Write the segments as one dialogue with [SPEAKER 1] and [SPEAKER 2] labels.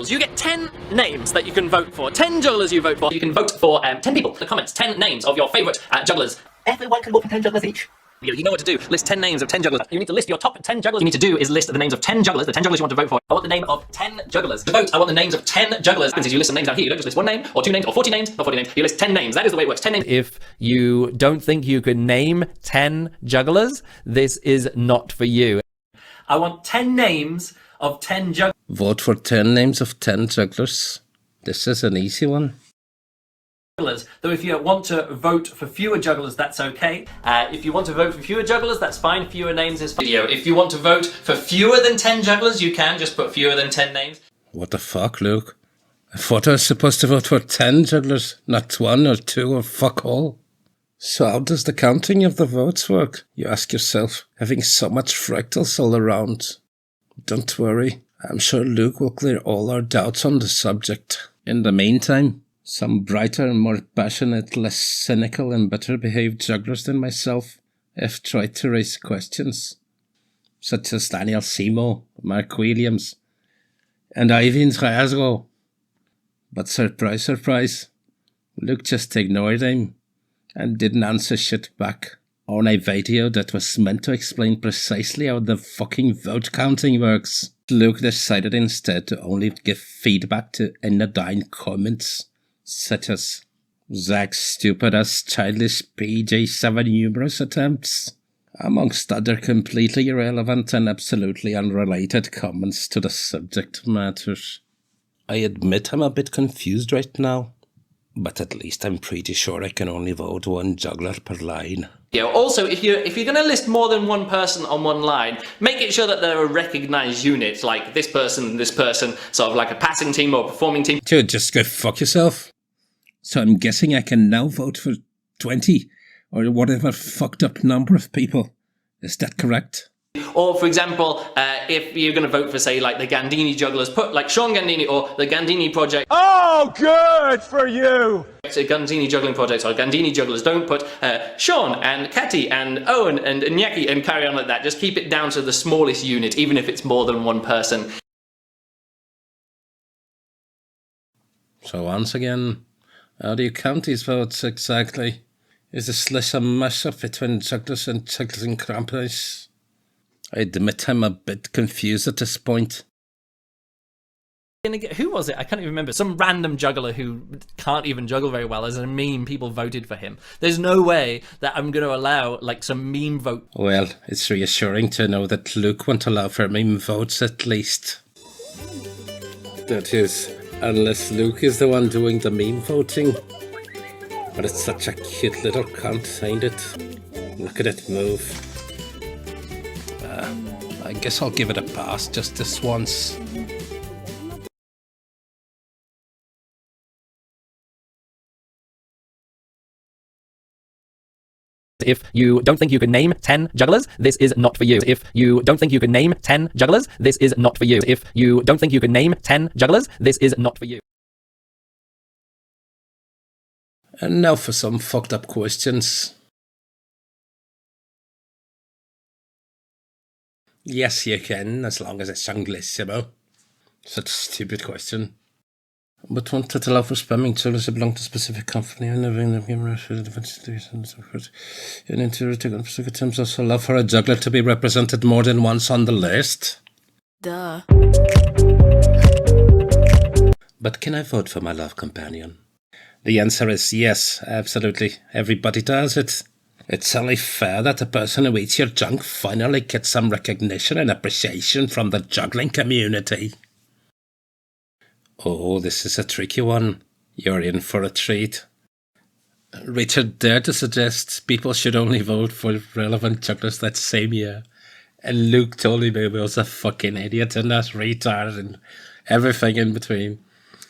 [SPEAKER 1] rules. You get 10 names that you can vote for. 10 jugglers you vote for. You can vote for 10 people in the comments. 10 names of your favourite jugglers.
[SPEAKER 2] Everyone can vote for 10 jugglers each.
[SPEAKER 1] You know what to do. List 10 names of 10 jugglers. You need to list your top 10 jugglers. You need to do is list the names of 10 jugglers, the 10 jugglers you want to vote for. I want the name of 10 jugglers. To vote, I want the names of 10 jugglers. What happens is you list some names down here. You don't just list one name, or 2 names, or 40 names, or 40 names. You list 10 names. That is the way it works. 10 names.
[SPEAKER 3] If you don't think you can name 10 jugglers, this is not for you.
[SPEAKER 1] I want 10 names of 10 jugglers.
[SPEAKER 4] Vote for 10 names of 10 jugglers. This is an easy one.
[SPEAKER 1] Though if you want to vote for fewer jugglers, that's okay. If you want to vote for fewer jugglers, that's fine. Fewer names is fine. If you want to vote for fewer than 10 jugglers, you can just put fewer than 10 names.
[SPEAKER 4] What the fuck, Luke? I thought I was supposed to vote for 10 jugglers, not 1 or 2 or fuck all. So how does the counting of the votes work? You ask yourself, having so much fractals all around. Don't worry, I'm sure Luke will clear all our doubts on the subject. In the meantime, some brighter, more passionate, less cynical and better behaved jugglers than myself have tried to raise questions, such as Daniel Simo, Mark Williams, and Ivy in Glasgow. But surprise, surprise, Luke just ignored him and didn't answer shit back on a video that was meant to explain precisely how the fucking vote counting works. Luke decided instead to only give feedback to anodyne comments, such as Zach's stupid-ass childish PJ7 numerous attempts, amongst other completely irrelevant and absolutely unrelated comments to the subject matter. I admit I'm a bit confused right now, but at least I'm pretty sure I can only vote 1 juggler per line.
[SPEAKER 1] Also, if you're going to list more than one person on one line, make it sure that there are recognised units, like this person, sort of like a passing team or performing team.
[SPEAKER 4] Dude, just go fuck yourself. So I'm guessing I can now vote for 20, or whatever fucked up number of people. Is that correct?
[SPEAKER 1] Or, for example, if you're going to vote for, say, like the Gandini jugglers, put like Sean Gandini or the Gandini project.
[SPEAKER 5] Oh, good for you!
[SPEAKER 1] Say Gandini juggling projects or Gandini jugglers. Don't put Sean and Katy and Owen and Nyaki and carry on like that. Just keep it down to the smallest unit, even if it's more than one person.
[SPEAKER 4] So once again, how do you count these votes exactly? Is this list a mashup between jugglers and juggling companies? I admit I'm a bit confused at this point.
[SPEAKER 3] Who was it? I can't even remember. Some random juggler who can't even juggle very well. As a meme, people voted for him. There's no way that I'm going to allow like some meme vote.
[SPEAKER 4] Well, it's reassuring to know that Luke won't allow for meme votes at least. That is, unless Luke is the one doing the meme voting. But it's such a cute little cunt, ain't it? Look at it move. I guess I'll give it a pass just this once.
[SPEAKER 3] If you don't think you can name 10 jugglers, this is not for you. If you don't think you can name 10 jugglers, this is not for you. If you don't think you can name 10 jugglers, this is not for you.
[SPEAKER 4] And now for some fucked up questions. Yes, you can, as long as it's junglissimo. Such a stupid question. But want to allow for spamming jugglers that belong to a specific company and having them given and so forth. In interior to specific attempts also allow for a juggler to be represented more than once on the list.
[SPEAKER 6] Duh.
[SPEAKER 4] But can I vote for my love companion? The answer is yes, absolutely. Everybody does it. It's only fair that the person who eats your junk finally gets some recognition and appreciation from the juggling community. Oh, this is a tricky one. You're in for a treat. Richard dared to suggest people should only vote for relevant jugglers that same year. And Luke told me I was a fucking idiot and a retard and everything in between.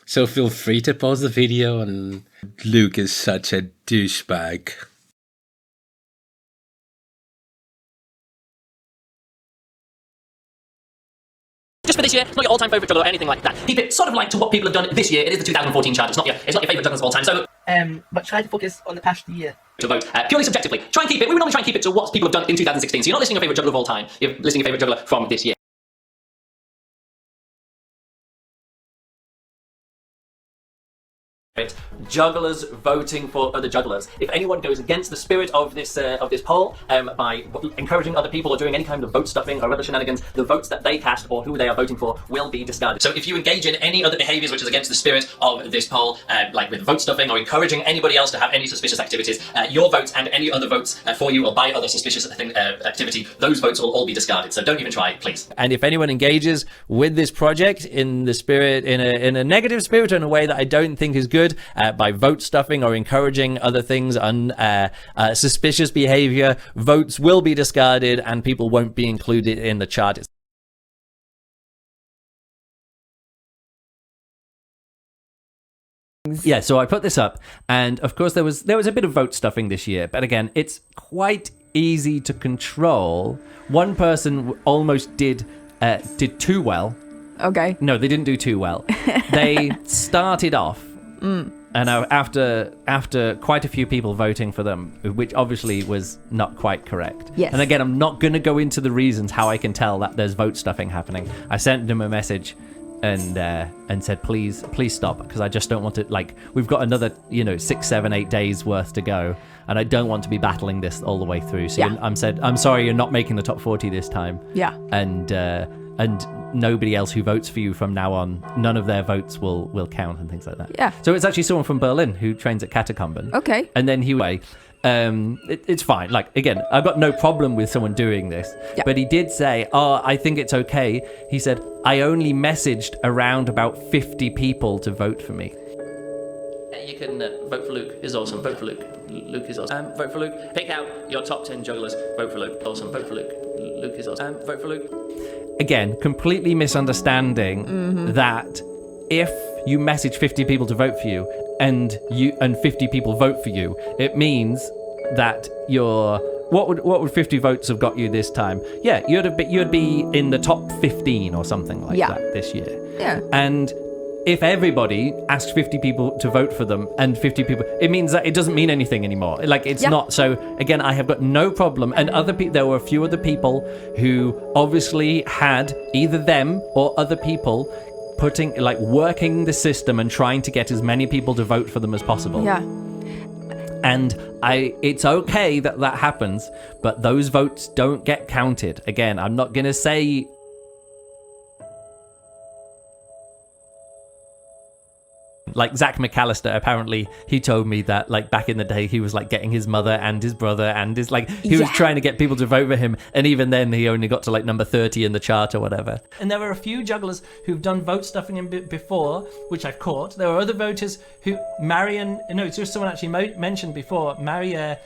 [SPEAKER 4] So feel free to pause the video, and Luke is such a douchebag.
[SPEAKER 1] Just for this year, it's not your all-time favourite juggler or anything like that. Keep it sort of like to what people have done this year. It is the 2014 chart. It's not your favourite jugglers of all time. So,
[SPEAKER 2] but try to focus on the past year.
[SPEAKER 1] To vote purely subjectively. Try and keep it. We would normally try and keep it to what people have done in 2016. So you're not listing your favourite juggler of all time. You're listing your favourite juggler from this year. Jugglers voting for other jugglers. If anyone goes against the spirit of this poll by encouraging other people or doing any kind of vote stuffing or other shenanigans, the votes that they cast or who they are voting for will be discarded. So if you engage in any other behaviours which is against the spirit of this poll, like with vote stuffing or encouraging anybody else to have any suspicious activities, your votes and any other votes for you or by other suspicious activity, those votes will all be discarded. So don't even try, please.
[SPEAKER 3] And if anyone engages with this project in the spirit, in a negative spirit, or in a way that I don't think is good, by vote stuffing or encouraging other things on suspicious behavior, votes will be discarded and people won't be included in the chart. Yeah, so I put this up, and of course there was a bit of vote stuffing this year, but again, it's quite easy to control. One person almost did too well.
[SPEAKER 6] Okay.
[SPEAKER 3] No, they didn't do too well. They started off, and after quite a few people voting for them, which obviously was not quite correct.
[SPEAKER 6] Yes.
[SPEAKER 3] And again, I'm not going to go into the reasons how I can tell that there's vote stuffing happening. I sent them a message and said, please stop, because I just don't want to, like, we've got another 6, 7, 8 days worth to go, and I don't want to be battling this all the way through. So
[SPEAKER 6] Yeah.
[SPEAKER 3] I'm sorry you're not making the top 40 this time.
[SPEAKER 6] Yeah.
[SPEAKER 3] And nobody else who votes for you from now on, none of their votes will count and things like that.
[SPEAKER 6] Yeah.
[SPEAKER 3] So it's actually someone from Berlin who trains at Catacomben.
[SPEAKER 6] Okay.
[SPEAKER 3] And then it's fine. Like, again, I've got no problem with someone doing this.
[SPEAKER 6] Yeah.
[SPEAKER 3] But he did say, I think it's okay. He said, I only messaged around about 50 people to vote for me.
[SPEAKER 1] You can vote for Luke is awesome. Vote for Luke. Luke is awesome. Vote for Luke. Pick out your top 10 jugglers. Vote for Luke. Awesome. Vote for Luke. Luke is awesome. Vote for Luke.
[SPEAKER 3] Again, completely misunderstanding that if you message 50 people to vote for you and 50 people vote for you, it means that you're what would 50 votes have got you this time? Yeah, you'd be in the top 15 or something like that this year.
[SPEAKER 6] Yeah.
[SPEAKER 3] And if everybody asked 50 people to vote for them and 50 people, it means that it doesn't mean anything anymore. Like, it's not. So again, I have got no problem. And there were a few other people who obviously had either them or other people working the system and trying to get as many people to vote for them as possible.
[SPEAKER 6] Yeah.
[SPEAKER 3] And it's okay that happens, but those votes don't get counted. Again, I'm not going to say... Like Zach McAllister, apparently he told me that, like, back in the day he was like getting his mother and his brother and his, like, he was trying to get people to vote for him, and even then he only got to like number 30 in the chart or whatever. And there were a few jugglers who've done vote stuffing before, which I've caught. There were other voters who it's just someone actually mentioned before, Maria,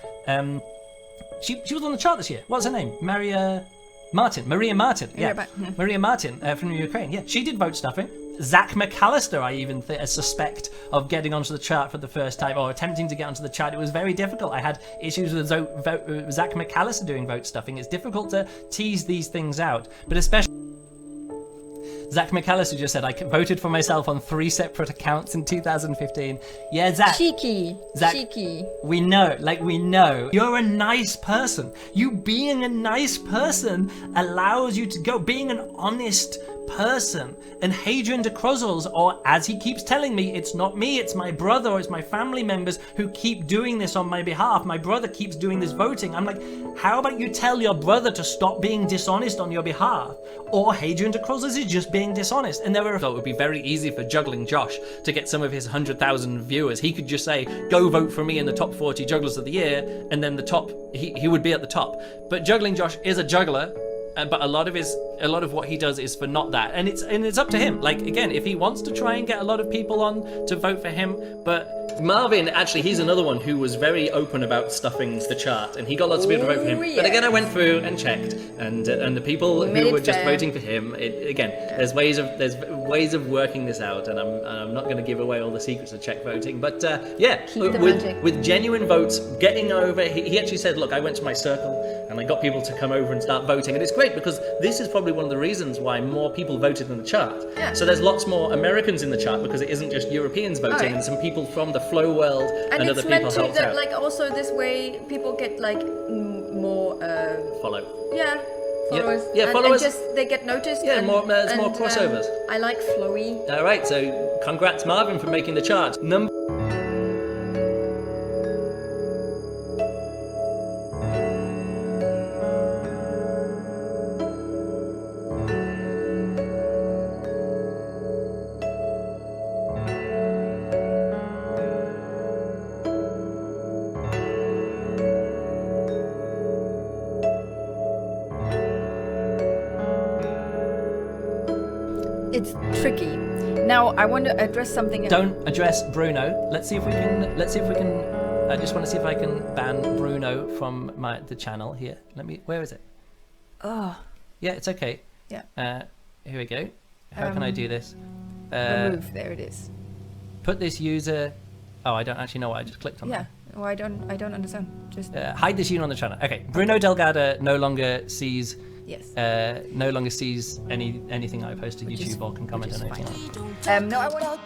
[SPEAKER 3] she was on the chart this year. What's her name? Maria Martin. Yeah. Maria Martin from Ukraine. Yeah, she did vote stuffing. Zach McAllister, I even suspect of getting onto the chart for the first time, or attempting to get onto the chart. It was very difficult. I had issues with Zach McAllister doing vote stuffing. It's difficult to tease these things out, but especially Zach McAllister just said, I voted for myself on 3 separate accounts in 2015. Yeah, Zach.
[SPEAKER 6] Cheeky.
[SPEAKER 3] Zach,
[SPEAKER 6] Cheeky.
[SPEAKER 3] We know. You're a nice person. You being a nice person allows you to go. Being an honest person. And Hadrian de Crozels, or as he keeps telling me, it's not me, it's my brother or it's my family members who keep doing this on my behalf. My brother keeps doing this voting. I'm like, how about you tell your brother to stop being dishonest on your behalf? Or Hadrian de Crozels is just being dishonest. And it would be very easy for Juggling Josh to get some of his 100,000 viewers. He could just say, go vote for me in the top 40 jugglers of the year, and then he would be at the top. But Juggling Josh is a juggler. But a lot of what he does is for not that, and it's up to him. Like, again, if he wants to try and get a lot of people on to vote for him. But Marvin, actually, he's another one who was very open about stuffing the chart, and he got lots of people to vote for him. But again, I went through and checked, and the people who were just voting for him, there's ways of working this out, and I'm not going to give away all the secrets of check voting. But with genuine votes, getting over, he actually said, look, I went to my circle and I got people to come over and start voting, and it's great because this is probably one of the reasons why more people voted in the chart. Yeah. So there's lots more Americans in the chart because it isn't just Europeans voting, and some people from the flow world and other people helped
[SPEAKER 6] that,
[SPEAKER 3] out.
[SPEAKER 6] like, also this way people get like more
[SPEAKER 3] follow.
[SPEAKER 6] Yeah. Followers.
[SPEAKER 3] Yeah, followers.
[SPEAKER 6] And just they get noticed.
[SPEAKER 3] Yeah, more crossovers.
[SPEAKER 6] I like flowy.
[SPEAKER 3] All right, so congrats Marvin for making the chart.
[SPEAKER 6] it's tricky. Now I want to address something.
[SPEAKER 3] Don't address Bruno. Let's see if we can. I just want to see if I can ban Bruno from the channel here. Where is it?
[SPEAKER 6] Oh.
[SPEAKER 3] Yeah, it's okay.
[SPEAKER 6] Yeah.
[SPEAKER 3] Here we go. How can I do this?
[SPEAKER 6] Remove. There it is.
[SPEAKER 3] Put this user. Oh, I don't actually know what I just clicked on.
[SPEAKER 6] Yeah. Well, I don't understand. Just
[SPEAKER 3] hide this unit on the channel. Okay. Bruno Delgado no longer sees.
[SPEAKER 6] Yes.
[SPEAKER 3] No longer sees anything I post to YouTube or can comment on anything else.
[SPEAKER 6] No, I want.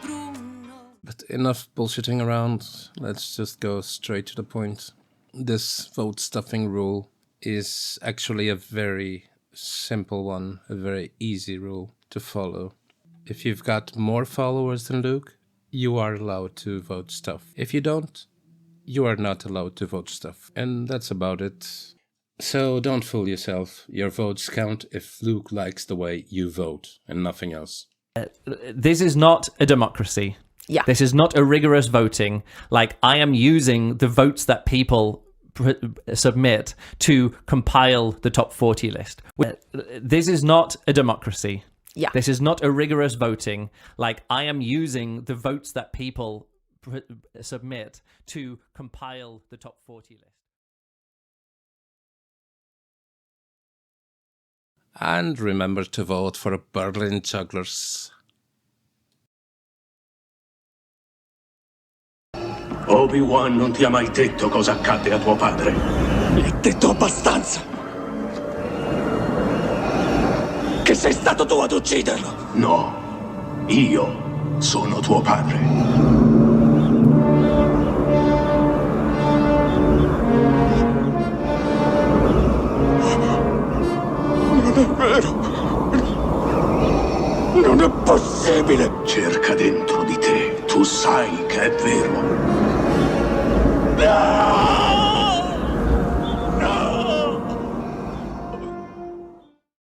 [SPEAKER 4] But enough bullshitting around. Let's just go straight to the point. This vote stuffing rule is actually a very simple one, a very easy rule to follow. If you've got more followers than Luke, you are allowed to vote stuff. If you don't, you are not allowed to vote stuff. And that's about it. So don't fool yourself. Your votes count if Luke likes the way you vote and nothing else.
[SPEAKER 3] This is not a democracy.
[SPEAKER 6] Yeah.
[SPEAKER 3] This is not a rigorous voting. Like, I am using the votes that people submit to compile the top 40 list. This is not a democracy.
[SPEAKER 6] Yeah.
[SPEAKER 3] This is not a rigorous voting. Like, I am using the votes that people submit to compile the top 40 list.
[SPEAKER 4] And remember to vote for Berlin Jugglers.
[SPEAKER 7] Obi-Wan non ti ha mai detto cosa accadde a tuo padre.
[SPEAKER 5] Mi ha detto abbastanza.
[SPEAKER 7] Che sei stato tu ad ucciderlo. No, io sono tuo padre.